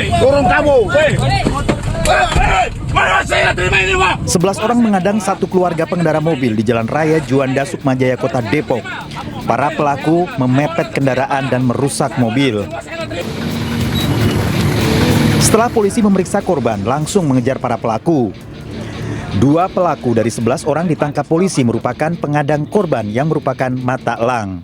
Turun kamu. 11 orang mengadang satu keluarga pengendara mobil di Jalan Raya Juanda, Sukmajaya, Kota Depok. Para pelaku memepet kendaraan dan merusak mobil. Setelah polisi memeriksa korban, langsung mengejar para pelaku. 2 pelaku dari 11 orang ditangkap polisi merupakan pengadang korban yang merupakan mata elang.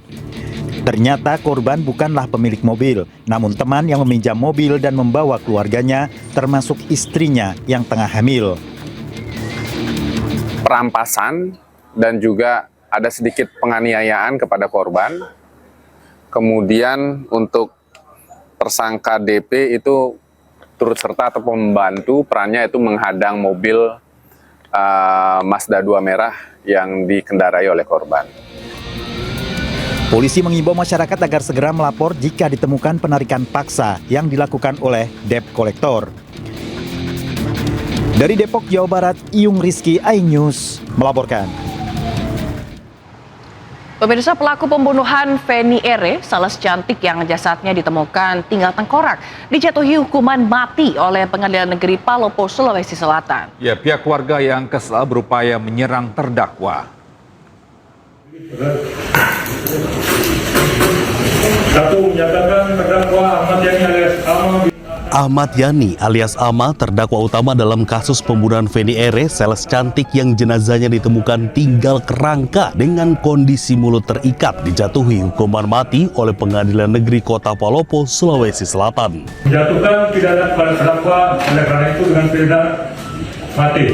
Ternyata korban bukanlah pemilik mobil, namun teman yang meminjam mobil dan membawa keluarganya, termasuk istrinya yang tengah hamil. Perampasan dan juga ada sedikit penganiayaan kepada korban. Kemudian untuk tersangka DP itu turut serta atau membantu, perannya itu menghadang mobil Mazda 2 merah yang dikendarai oleh korban. Polisi mengimbau masyarakat agar segera melapor jika ditemukan penarikan paksa yang dilakukan oleh debt collector. Dari Depok, Jawa Barat, Iyung Rizky, iNews melaporkan. Pemirsa, pelaku pembunuhan Feni R, Sales Cantik yang jasadnya ditemukan tinggal tengkorak, dijatuhi hukuman mati oleh Pengadilan Negeri Palopo, Sulawesi Selatan. Ya, pihak keluarga yang kesal berupaya menyerang terdakwa. Satu, menyatakan terdakwa Ahmad Yani alias Ama terdakwa utama dalam kasus pembunuhan Feni R, Sales Cantik yang jenazahnya ditemukan tinggal kerangka dengan kondisi mulut terikat, dijatuhi hukuman mati oleh Pengadilan Negeri Kota Palopo, Sulawesi Selatan. Menjatuhkan pidana kepada terdakwa oleh karena itu dengan pidana mati.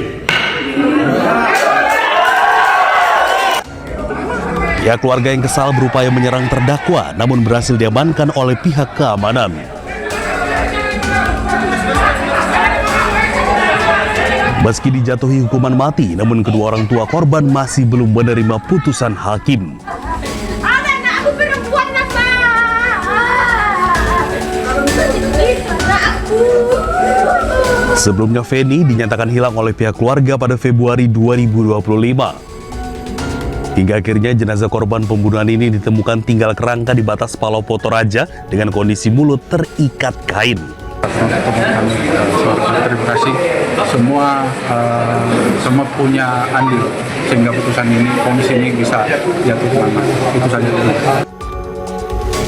Ya, keluarga yang kesal berupaya menyerang terdakwa, namun berhasil diamankan oleh pihak keamanan. Meski dijatuhi hukuman mati, namun kedua orang tua korban masih belum menerima putusan hakim. Aku perempuan, Sebelumnya Feni dinyatakan hilang oleh pihak keluarga pada Februari 2025. Hingga akhirnya jenazah korban pembunuhan ini ditemukan tinggal kerangka di batas Palopo Toraja dengan kondisi mulut terikat kain. Terima kasih semua punya andil sehingga putusan ini, komisi ini bisa jatuh mana. Itu saja.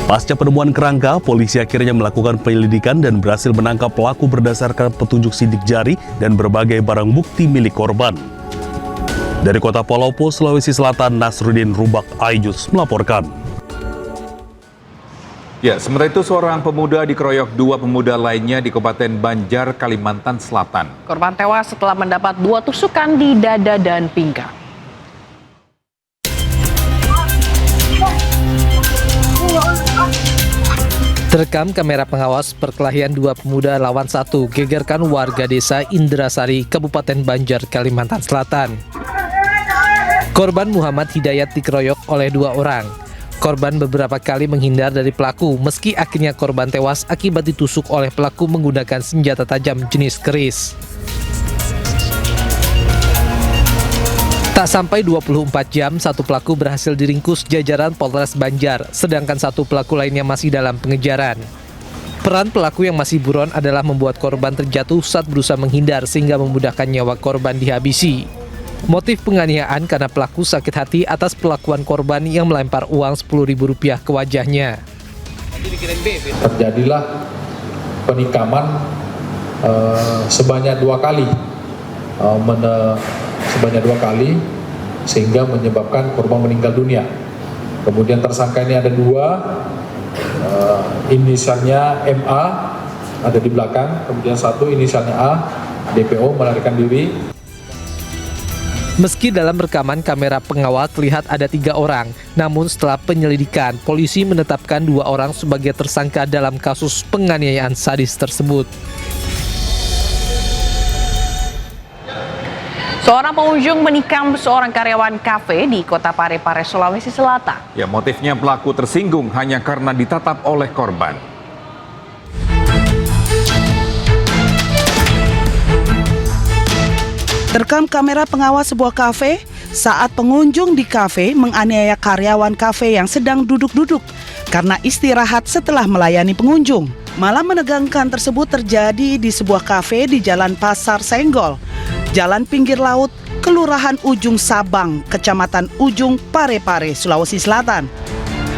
Pasca penemuan kerangka, polisi akhirnya melakukan penyelidikan dan berhasil menangkap pelaku berdasarkan petunjuk sidik jari dan berbagai barang bukti milik korban. Dari Kota Palopo, Sulawesi Selatan, Nasruddin Rubak, iNews melaporkan. Ya, sementara itu seorang pemuda dikeroyok 2 pemuda lainnya di Kabupaten Banjar, Kalimantan Selatan. Korban tewas setelah mendapat 2 tusukan di dada dan pinggang. Terekam kamera pengawas perkelahian 2 pemuda lawan 1 gegerkan warga desa Indrasari, Kabupaten Banjar, Kalimantan Selatan. Korban Muhammad Hidayat dikeroyok oleh 2 orang. Korban beberapa kali menghindar dari pelaku, meski akhirnya korban tewas akibat ditusuk oleh pelaku menggunakan senjata tajam jenis keris. Tak sampai 24 jam, 1 pelaku berhasil diringkus jajaran Polres Banjar, sedangkan 1 pelaku lainnya masih dalam pengejaran. Peran pelaku yang masih buron adalah membuat korban terjatuh saat berusaha menghindar sehingga memudahkan nyawa korban dihabisi. Motif penganiayaan karena pelaku sakit hati atas perlakuan korban yang melempar uang Rp10.000 ke wajahnya. Terjadilah penikaman sebanyak 2 kali. Sebanyak 2 kali sehingga menyebabkan korban meninggal dunia. Kemudian tersangka ini ada 2, inisialnya MA ada di belakang, kemudian 1 inisialnya A, DPO melarikan diri. Meski dalam rekaman kamera pengawal terlihat ada 3 orang, namun setelah penyelidikan, polisi menetapkan 2 orang sebagai tersangka dalam kasus penganiayaan sadis tersebut. Seorang pengunjung menikam seorang karyawan kafe di Kota Parepare, Sulawesi Selatan. Ya, motifnya pelaku tersinggung hanya karena ditatap oleh korban. Terekam kamera pengawas sebuah kafe saat pengunjung di kafe menganiaya karyawan kafe yang sedang duduk-duduk karena istirahat setelah melayani pengunjung. Malam menegangkan tersebut terjadi di sebuah kafe di Jalan Pasar Senggol, Jalan Pinggir Laut, Kelurahan Ujung Sabang, Kecamatan Ujung Parepare, Sulawesi Selatan.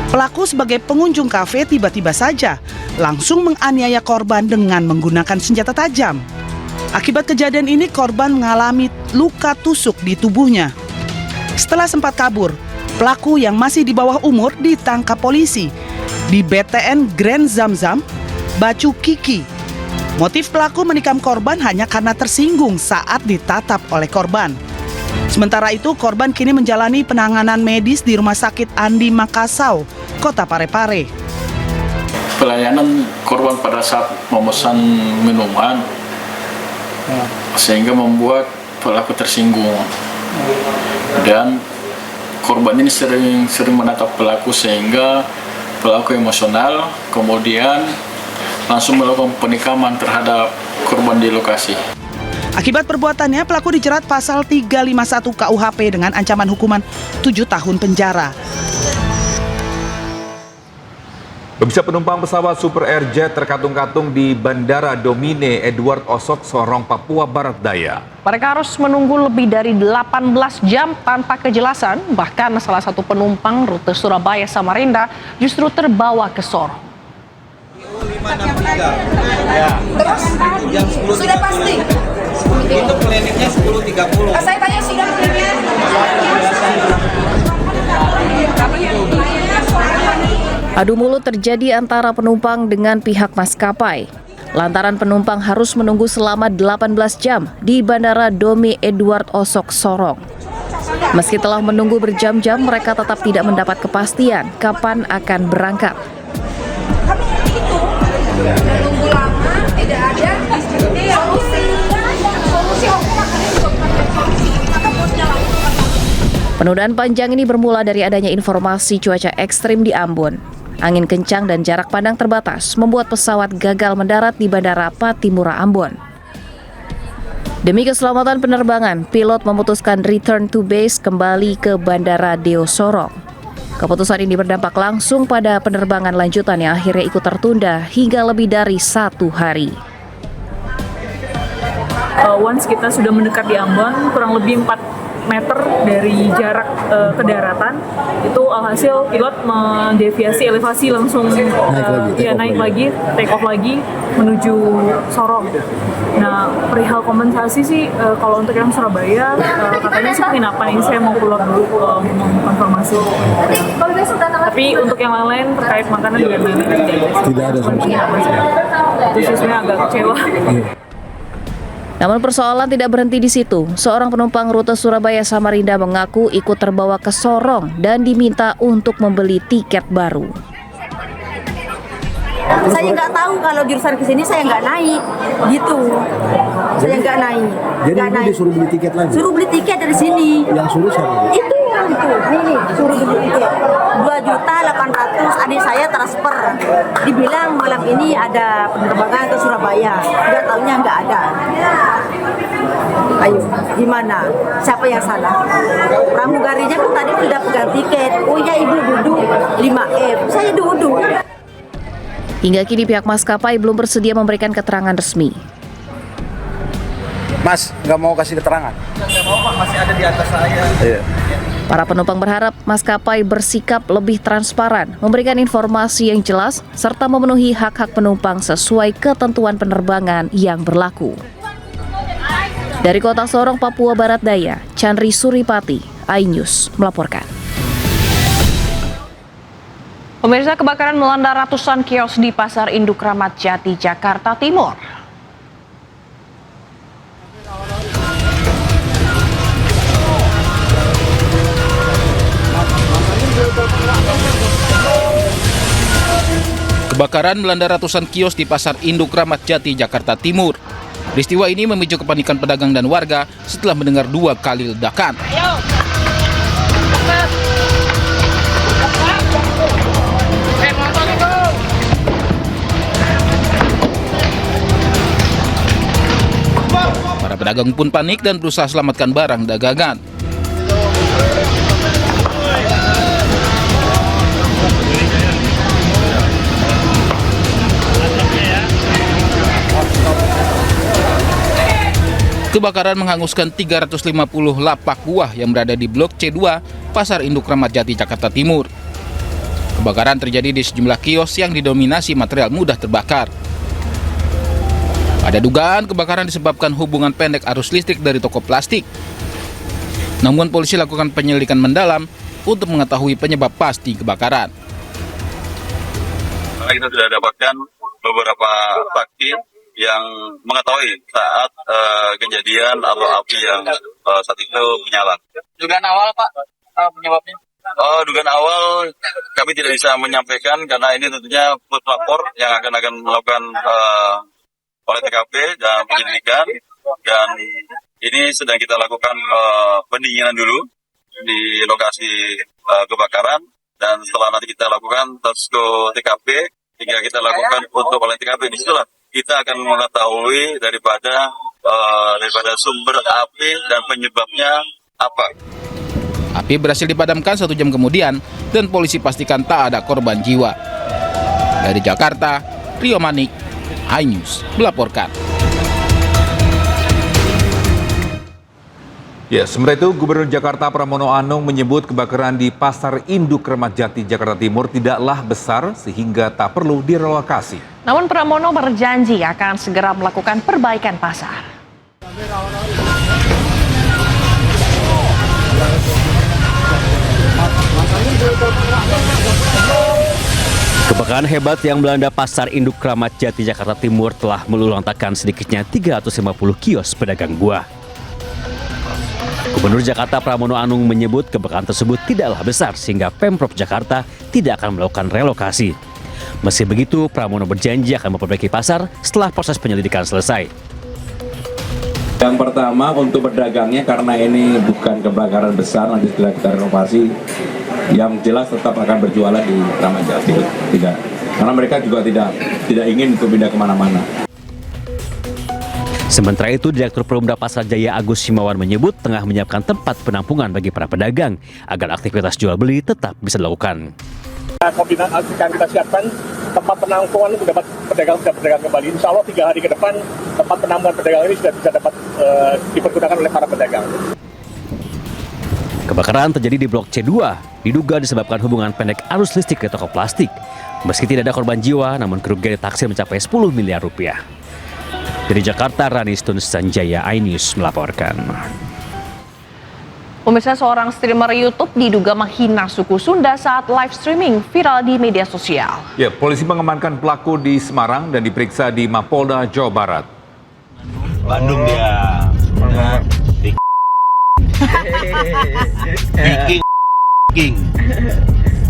Pelaku sebagai pengunjung kafe tiba-tiba saja langsung menganiaya korban dengan menggunakan senjata tajam. Akibat kejadian ini korban mengalami luka tusuk di tubuhnya. Setelah sempat kabur, pelaku yang masih di bawah umur ditangkap polisi di BTN Grand Zamzam, Bacu Kiki. Motif pelaku menikam korban hanya karena tersinggung saat ditatap oleh korban. Sementara itu, korban kini menjalani penanganan medis di Rumah Sakit Andi Makassau, Kota Parepare. Pelayanan korban pada saat memesan minuman sehingga membuat pelaku tersinggung, dan korban ini sering menatap pelaku sehingga pelaku emosional, kemudian langsung melakukan penikaman terhadap korban di lokasi. Akibat perbuatannya, pelaku dijerat pasal 351 KUHP dengan ancaman hukuman 7 tahun penjara. Pemirsa, penumpang pesawat Super Air Jet terkatung-katung di Bandara Domine Edward Osok, Sorong, Papua Barat Daya. Mereka harus menunggu lebih dari 18 jam tanpa kejelasan, bahkan salah satu penumpang rute Surabaya Samarinda justru terbawa ke Sorong. Terus sudah pasti. Itu kliniknya 10.30. Saya tanya sudah kliniknya. Adu mulut terjadi antara penumpang dengan pihak maskapai. Lantaran penumpang harus menunggu selama 18 jam di Bandara Domi Edward Osok, Sorong. Meski telah menunggu berjam-jam, mereka tetap tidak mendapat kepastian kapan akan berangkat. Menunggu lama, tidak ada solusi. Penundaan panjang ini bermula dari adanya informasi cuaca ekstrim di Ambon. Angin kencang dan jarak pandang terbatas membuat pesawat gagal mendarat di Bandara Patimura, Ambon. Demi keselamatan penerbangan, pilot memutuskan return to base kembali ke Bandara Deo Sorong. Keputusan ini berdampak langsung pada penerbangan lanjutan yang akhirnya ikut tertunda hingga lebih dari 1 hari. Once kita sudah mendekat di Ambon, kurang lebih 4 meter dari jarak ke daratan, itu alhasil pilot mendeviasi elevasi langsung naik lagi, take off lagi menuju Sorong. Nah, perihal kompensasi sih kalau untuk yang Surabaya katanya sih penginapan, ini saya mau keluar dulu mengkonfirmasi. Tapi untuk yang lain terkait makanan dan lain-lain tidak ada penginapan. Itu sih sebenarnya agak kecewa. Namun persoalan tidak berhenti di situ. Seorang penumpang rute Surabaya Samarinda mengaku ikut terbawa ke Sorong dan diminta untuk membeli tiket baru. Saya nggak tahu kalau jurusan ke sini saya nggak naik, gitu. Saya nggak naik. Jadi ibu disuruh beli tiket lagi? Suruh beli tiket dari sini. Yang suruh siapa? Itu. Ini suruh beli tiket. 2.800.000 adik saya transfer. Dibilang malam ini ada penerbangan ke Surabaya. Nggak tahunya nggak ada. Ayo, gimana? Siapa yang salah? Pramugarinya pun tadi sudah pegang tiket. Oh ya, ibu duduk 5F. Saya duduk. Hingga kini pihak maskapai belum bersedia memberikan keterangan resmi. Mas, nggak mau kasih keterangan? Nggak mau, Pak. Masih ada di atas saya. Iya. Para penumpang berharap maskapai bersikap lebih transparan, memberikan informasi yang jelas, serta memenuhi hak-hak penumpang sesuai ketentuan penerbangan yang berlaku. Dari Kota Sorong, Papua Barat Daya, Chandri Suripati, iNews melaporkan. Pemirsa, kebakaran melanda ratusan kios di Pasar Induk Ramat Jati, Jakarta Timur. Kebakaran melanda ratusan kios di Pasar Induk Ramat Jati, Jakarta Timur. Peristiwa ini memicu kepanikan pedagang dan warga setelah mendengar 2 kali ledakan. Para pedagang pun panik dan berusaha selamatkan barang dagangan. Kebakaran menghanguskan 350 lapak buah yang berada di Blok C2, Pasar Induk Kramat Jati, Jakarta Timur. Kebakaran terjadi di sejumlah kios yang didominasi material mudah terbakar. Ada dugaan kebakaran disebabkan hubungan pendek arus listrik dari toko plastik. Namun polisi lakukan penyelidikan mendalam untuk mengetahui penyebab pasti kebakaran. Kita sudah dapatkan beberapa saksi yang mengetahui saat kejadian atau api yang saat itu menyala. Dugaan awal Pak, penyebabnya? Dugaan awal kami tidak bisa menyampaikan karena ini tentunya pelapor yang akan melakukan oleh TKP dan penyelidikan, dan ini sedang kita lakukan pendinginan dulu di lokasi kebakaran, dan setelah nanti kita lakukan posko TKP hingga kita lakukan untuk oleh TKP, disitulah kita akan mengetahui daripada sumber api dan penyebabnya apa. Api berhasil dipadamkan 1 jam kemudian dan polisi pastikan tak ada korban jiwa. Dari Jakarta, Rio Manik, iNews melaporkan. Ya, sementara itu Gubernur Jakarta Pramono Anung menyebut kebakaran di Pasar Induk Kramat Jati, Jakarta Timur tidaklah besar sehingga tak perlu direlokasi. Namun Pramono berjanji akan segera melakukan perbaikan pasar. Kebakaran hebat yang melanda Pasar Induk Kramat Jati, Jakarta Timur telah meluluhlantakkan sedikitnya 350 kios pedagang buah. Gubernur Jakarta Pramono Anung menyebut kebakaran tersebut tidaklah besar sehingga Pemprov Jakarta tidak akan melakukan relokasi. Meski begitu, Pramono berjanji akan memperbaiki pasar setelah proses penyelidikan selesai. Yang pertama untuk pedagangnya, karena ini bukan kebakaran besar, nanti setelah kita renovasi, yang jelas tetap akan berjualan di Kramat Jati, tidak, karena mereka juga tidak ingin untuk pindah kemana-mana. Sementara itu, Direktur Perumda Pasar Jaya Agus Himawan menyebut tengah menyiapkan tempat penampungan bagi para pedagang agar aktivitas jual beli tetap bisa dilakukan. Kombinasi akan kita siapkan tempat penampungan untuk dapat pedagang kembali. Insya Allah 3 hari ke depan tempat penampungan pedagang ini sudah bisa dapat dipergunakan oleh para pedagang. Kebakaran terjadi di Blok C2, diduga disebabkan hubungan pendek arus listrik di toko plastik. Meski tidak ada korban jiwa, namun kerugian ditaksir mencapai 10 miliar rupiah. Dari Jakarta, Rani Stun Sanjaya, iNews melaporkan. Pemirsa, seorang streamer YouTube diduga menghina suku Sunda saat live streaming viral di media sosial. Ya, polisi mengamankan pelaku di Semarang dan diperiksa di Mapolda, Jawa Barat. Bandung dia.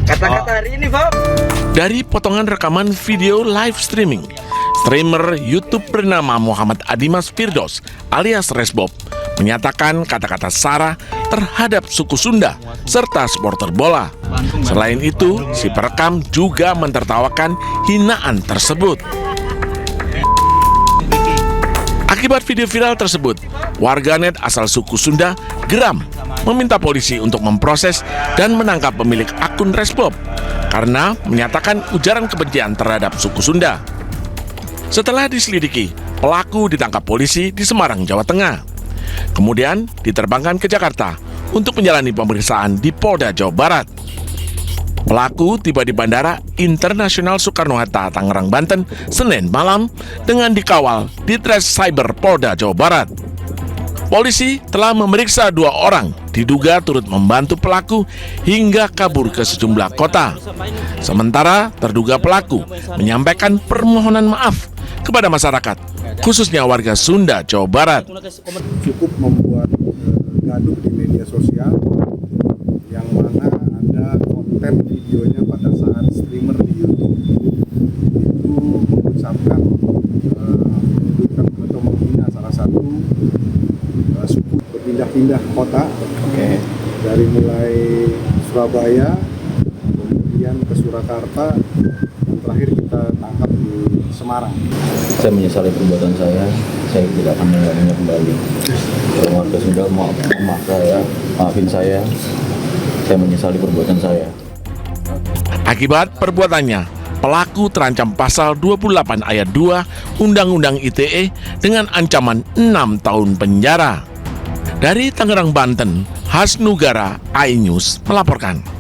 Kata-kata hari ini, Pak. Dari potongan rekaman video live streaming, streamer YouTube bernama Muhammad Adimas Firdos alias Resbob menyatakan kata-kata sara terhadap suku Sunda serta supporter bola. Selain itu, si perekam juga mentertawakan hinaan tersebut. Akibat video viral tersebut, warganet asal suku Sunda geram meminta polisi untuk memproses dan menangkap pemilik akun Resbob karena menyatakan ujaran kebencian terhadap suku Sunda. Setelah diselidiki, pelaku ditangkap polisi di Semarang, Jawa Tengah. Kemudian diterbangkan ke Jakarta untuk menjalani pemeriksaan di Polda Jawa Barat. Pelaku tiba di Bandara Internasional Soekarno-Hatta, Tangerang, Banten, Senin malam dengan dikawal di Ditres Cyber Polda Jawa Barat. Polisi telah memeriksa 2 orang diduga turut membantu pelaku hingga kabur ke sejumlah kota. Sementara terduga pelaku menyampaikan permohonan maaf kepada masyarakat, khususnya warga Sunda, Jawa Barat. Cukup membuat gaduh di media sosial yang mana ada konten videonya pada saat streamer di YouTube itu mengucapkan menyebutkan atau menghina salah satu suku, berpindah-pindah kota, dari mulai Surabaya kemudian ke Surakarta dan terakhir kita tangkap di Semarang. Saya menyesali perbuatan saya tidak akan mengulanginya kembali. Kalau warga Sunda maafin saya menyesali perbuatan saya. Akibat perbuatannya, pelaku terancam pasal 28 ayat 2 Undang-Undang ITE dengan ancaman 6 tahun penjara. Dari Tangerang, Banten, Hasnugara, iNews melaporkan.